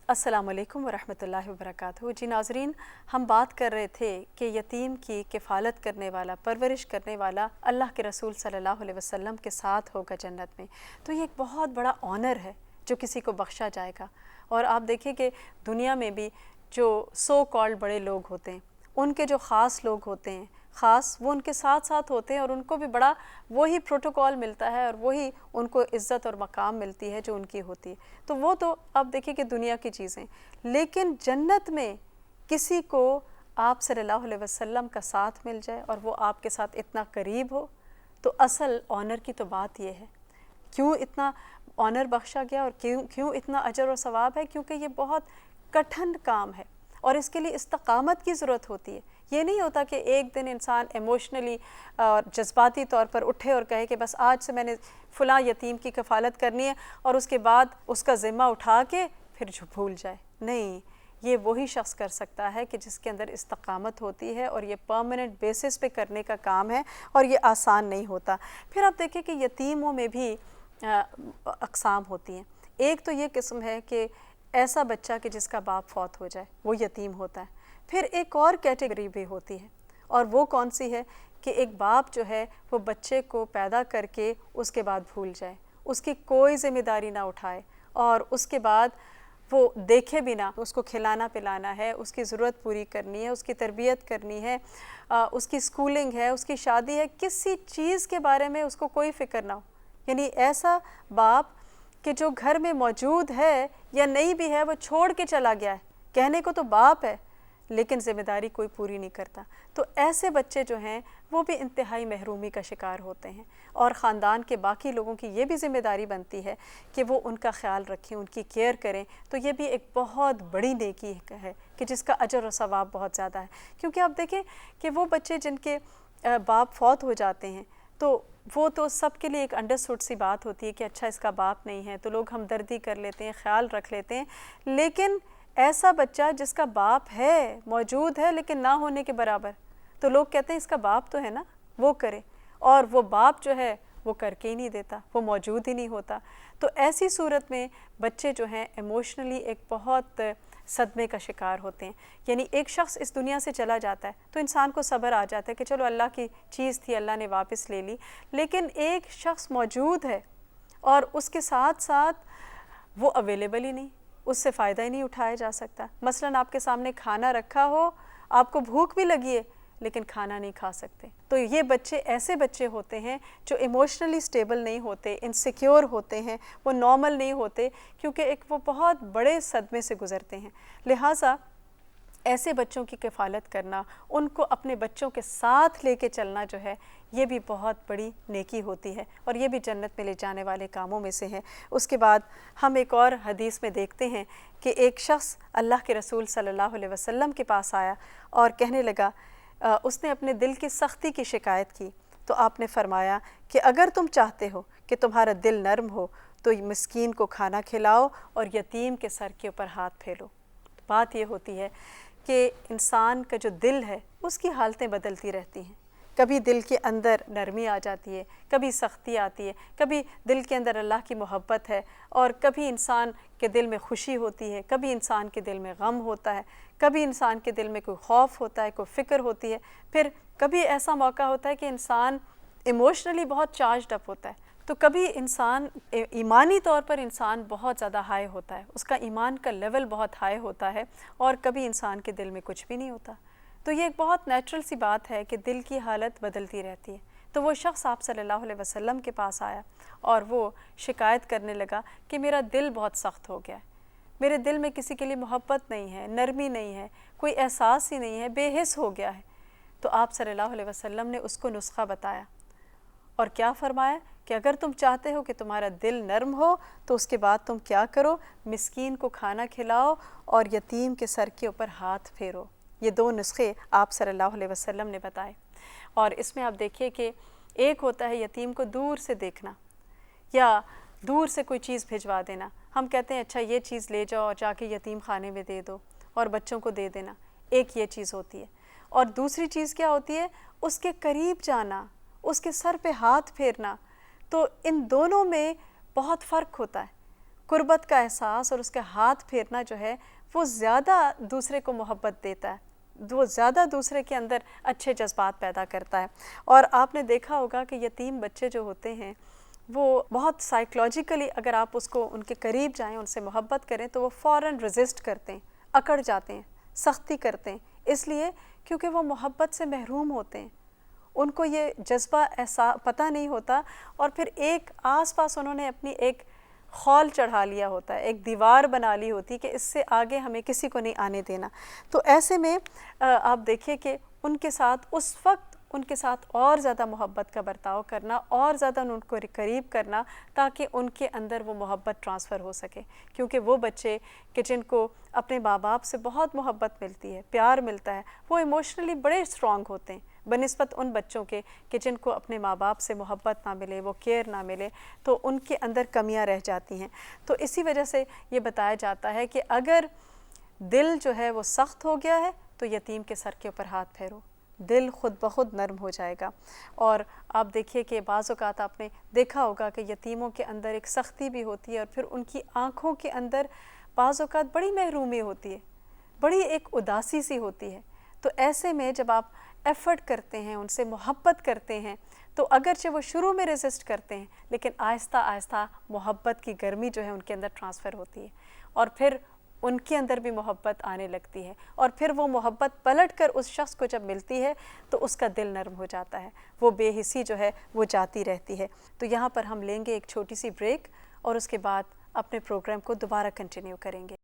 السلام علیکم ورحمۃ اللہ وبرکاتہ۔ جی ناظرین، ہم بات کر رہے تھے کہ یتیم کی کفالت کرنے والا، پرورش کرنے والا اللہ کے رسول صلی اللہ علیہ وسلم کے ساتھ ہوگا جنت میں۔ تو یہ ایک بہت بڑا آنر ہے جو کسی کو بخشا جائے گا۔ اور آپ دیکھیں کہ دنیا میں بھی جو سو کالڈ بڑے لوگ ہوتے ہیں، ان کے جو خاص لوگ ہوتے ہیں، خاص وہ ان کے ساتھ ساتھ ہوتے ہیں، اور ان کو بھی بڑا وہی پروٹوکول ملتا ہے اور وہی ان کو عزت اور مقام ملتی ہے جو ان کی ہوتی ہے۔ تو وہ تو آپ دیکھیں کہ دنیا کی چیزیں، لیکن جنت میں کسی کو آپ صلی اللہ علیہ وسلم کا ساتھ مل جائے اور وہ آپ کے ساتھ اتنا قریب ہو، تو اصل آنر کی تو بات یہ ہے۔ کیوں اتنا آنر بخشا گیا اور کیوں اتنا اجر و ثواب ہے؟ کیونکہ یہ بہت کٹھن کام ہے اور اس کے لیے استقامت کی ضرورت ہوتی ہے۔ یہ نہیں ہوتا کہ ایک دن انسان ایموشنلی اور جذباتی طور پر اٹھے اور کہے کہ بس آج سے میں نے فلاں یتیم کی کفالت کرنی ہے اور اس کے بعد اس کا ذمہ اٹھا کے پھر بھول جائے۔ نہیں، یہ وہی شخص کر سکتا ہے کہ جس کے اندر استقامت ہوتی ہے، اور یہ پرماننٹ بیسس پہ کرنے کا کام ہے اور یہ آسان نہیں ہوتا۔ پھر آپ دیکھیں کہ یتیموں میں بھی اقسام ہوتی ہیں۔ ایک تو یہ قسم ہے کہ ایسا بچہ کہ جس کا باپ فوت ہو جائے، وہ یتیم ہوتا ہے۔ پھر ایک اور کیٹیگری بھی ہوتی ہے، اور وہ کون سی ہے کہ ایک باپ جو ہے وہ بچے کو پیدا کر کے اس کے بعد بھول جائے، اس کی کوئی ذمہ داری نہ اٹھائے، اور اس کے بعد وہ دیکھے بھی نہ، اس کو کھلانا پلانا ہے، اس کی ضرورت پوری کرنی ہے، اس کی تربیت کرنی ہے، اس کی سکولنگ ہے، اس کی شادی ہے، کسی چیز کے بارے میں اس کو کوئی فکر نہ ہو۔ یعنی ایسا باپ کہ جو گھر میں موجود ہے یا نہیں بھی ہے، وہ چھوڑ کے چلا گیا ہے، کہنے کو تو باپ ہے لیکن ذمہ داری کوئی پوری نہیں کرتا۔ تو ایسے بچے جو ہیں وہ بھی انتہائی محرومی کا شکار ہوتے ہیں، اور خاندان کے باقی لوگوں کی یہ بھی ذمہ داری بنتی ہے کہ وہ ان کا خیال رکھیں، ان کی کیئر کریں۔ تو یہ بھی ایک بہت بڑی نیکی ہے کہ جس کا اجر و ثواب بہت زیادہ ہے۔ کیونکہ آپ دیکھیں کہ وہ بچے جن کے باپ فوت ہو جاتے ہیں، تو وہ تو سب کے لیے ایک انڈرسٹوڈ سی بات ہوتی ہے کہ اچھا اس کا باپ نہیں ہے، تو لوگ ہمدردی کر لیتے ہیں، خیال رکھ لیتے ہیں۔ لیکن ایسا بچہ جس کا باپ ہے، موجود ہے لیکن نہ ہونے کے برابر، تو لوگ کہتے ہیں اس کا باپ تو ہے نا، وہ کرے، اور وہ باپ جو ہے وہ کر کے ہی نہیں دیتا، وہ موجود ہی نہیں ہوتا۔ تو ایسی صورت میں بچے جو ہیں ایموشنلی ایک بہت صدمے کا شکار ہوتے ہیں۔ یعنی ایک شخص اس دنیا سے چلا جاتا ہے تو انسان کو صبر آ جاتا ہے کہ چلو اللہ کی چیز تھی، اللہ نے واپس لے لی، لیکن ایک شخص موجود ہے اور اس کے ساتھ ساتھ وہ اویلیبل ہی نہیں، اس سے فائدہ ہی نہیں اٹھایا جا سکتا۔ مثلاً آپ کے سامنے کھانا رکھا ہو، آپ کو بھوک بھی لگی ہے لیکن کھانا نہیں کھا سکتے، تو یہ بچے ایسے بچے ہوتے ہیں جو ایموشنلی سٹیبل نہیں ہوتے، انسیکیور ہوتے ہیں، وہ نارمل نہیں ہوتے، کیونکہ ایک وہ بہت بڑے صدمے سے گزرتے ہیں۔ لہٰذا ایسے بچوں کی کفالت کرنا، ان کو اپنے بچوں کے ساتھ لے کے چلنا جو ہے، یہ بھی بہت بڑی نیکی ہوتی ہے، اور یہ بھی جنت میں لے جانے والے کاموں میں سے ہے۔ اس کے بعد ہم ایک اور حدیث میں دیکھتے ہیں کہ ایک شخص اللہ کے رسول صلی اللہ علیہ وسلم کے پاس آیا اور کہنے لگا، اس نے اپنے دل کی سختی کی شکایت کی، تو آپ نے فرمایا کہ اگر تم چاہتے ہو کہ تمہارا دل نرم ہو تو مسکین کو کھانا کھلاؤ اور یتیم کے سر کے اوپر ہاتھ پھیلو۔ بات یہ ہوتی ہے کہ انسان کا جو دل ہے اس کی حالتیں بدلتی رہتی ہیں، کبھی دل کے اندر نرمی آ جاتی ہے، کبھی سختی آتی ہے، کبھی دل کے اندر اللہ کی محبت ہے، اور کبھی انسان کے دل میں خوشی ہوتی ہے، کبھی انسان کے دل میں غم ہوتا ہے، کبھی انسان کے دل میں کوئی خوف ہوتا ہے، کوئی فکر ہوتی ہے، پھر کبھی ایسا موقع ہوتا ہے کہ انسان ایموشنلی بہت چارجڈ اپ ہوتا ہے، تو کبھی انسان ایمانی طور پر انسان بہت زیادہ ہائی ہوتا ہے، اس کا ایمان کا لیول بہت ہائی ہوتا ہے، اور کبھی انسان کے دل میں کچھ بھی نہیں ہوتا۔ تو یہ ایک بہت نیچرل سی بات ہے کہ دل کی حالت بدلتی رہتی ہے۔ تو وہ شخص آپ صلی اللہ علیہ وسلم کے پاس آیا اور وہ شکایت کرنے لگا کہ میرا دل بہت سخت ہو گیا ہے، میرے دل میں کسی کے لیے محبت نہیں ہے، نرمی نہیں ہے، کوئی احساس ہی نہیں ہے، بے حس ہو گیا ہے۔ تو آپ صلی اللہ علیہ وسلم نے اس کو نسخہ بتایا، اور کیا فرمایا کہ اگر تم چاہتے ہو کہ تمہارا دل نرم ہو تو اس کے بعد تم کیا کرو، مسکین کو کھانا کھلاؤ اور یتیم کے سر کے اوپر ہاتھ پھیرو۔ یہ دو نسخے آپ صلی اللہ علیہ وسلم نے بتائے، اور اس میں آپ دیکھیے کہ ایک ہوتا ہے یتیم کو دور سے دیکھنا یا دور سے کوئی چیز بھجوا دینا۔ ہم کہتے ہیں اچھا یہ چیز لے جاؤ اور جا کے یتیم خانے میں دے دو اور بچوں کو دے دینا، ایک یہ چیز ہوتی ہے۔ اور دوسری چیز کیا ہوتی ہے، اس کے قریب جانا، اس کے سر پہ ہاتھ پھیرنا۔ تو ان دونوں میں بہت فرق ہوتا ہے۔ قربت کا احساس اور اس کا ہاتھ پھیرنا جو ہے وہ زیادہ دوسرے کو محبت دیتا ہے، وہ زیادہ دوسرے کے اندر اچھے جذبات پیدا کرتا ہے۔ اور آپ نے دیکھا ہوگا کہ یتیم بچے جو ہوتے ہیں وہ بہت سائیکلوجیکلی اگر آپ اس کو ان کے قریب جائیں، ان سے محبت کریں تو وہ فوراً ریزسٹ کرتے ہیں، اکڑ جاتے ہیں، سختی کرتے ہیں، اس لیے کیونکہ وہ محبت سے محروم ہوتے ہیں، ان کو یہ جذبہ ایسا پتہ نہیں ہوتا، اور پھر ایک آس پاس انہوں نے اپنی ایک خول چڑھا لیا ہوتا ہے، ایک دیوار بنا لی ہوتی کہ اس سے آگے ہمیں کسی کو نہیں آنے دینا۔ تو ایسے میں آپ دیکھیے کہ ان کے ساتھ اس وقت ان کے ساتھ اور زیادہ محبت کا برتاؤ کرنا، اور زیادہ ان کو قریب کرنا، تاکہ ان کے اندر وہ محبت ٹرانسفر ہو سکے، کیونکہ وہ بچے کہ جن کو اپنے ماں باپ سے بہت محبت ملتی ہے، پیار ملتا ہے، وہ ایموشنلی بڑے اسٹرانگ ہوتے ہیں بنسبت ان بچوں کے کہ جن کو اپنے ماں باپ سے محبت نہ ملے، وہ کیئر نہ ملے، تو ان کے اندر کمیاں رہ جاتی ہیں۔ تو اسی وجہ سے یہ بتایا جاتا ہے کہ اگر دل جو ہے وہ سخت ہو گیا ہے تو یتیم کے سر کے اوپر ہاتھ پھیرو، دل خود بخود نرم ہو جائے گا۔ اور آپ دیکھیے کہ بعض اوقات آپ نے دیکھا ہوگا کہ یتیموں کے اندر ایک سختی بھی ہوتی ہے، اور پھر ان کی آنکھوں کے اندر بعض اوقات بڑی محرومی ہوتی ہے، بڑی ایک اداسی سی ہوتی ہے۔ تو ایسے میں جب آپ ایفرٹ کرتے ہیں، ان سے محبت کرتے ہیں، تو اگرچہ وہ شروع میں ریزسٹ کرتے ہیں لیکن آہستہ آہستہ محبت کی گرمی جو ہے ان کے اندر ٹرانسفر ہوتی ہے، اور پھر ان کے اندر بھی محبت آنے لگتی ہے، اور پھر وہ محبت پلٹ کر اس شخص کو جب ملتی ہے تو اس کا دل نرم ہو جاتا ہے، وہ بے حسی جو ہے وہ جاتی رہتی ہے۔ تو یہاں پر ہم لیں گے ایک چھوٹی سی بریک، اور اس کے بعد اپنے پروگرام کو دوبارہ کنٹینیو کریں گے۔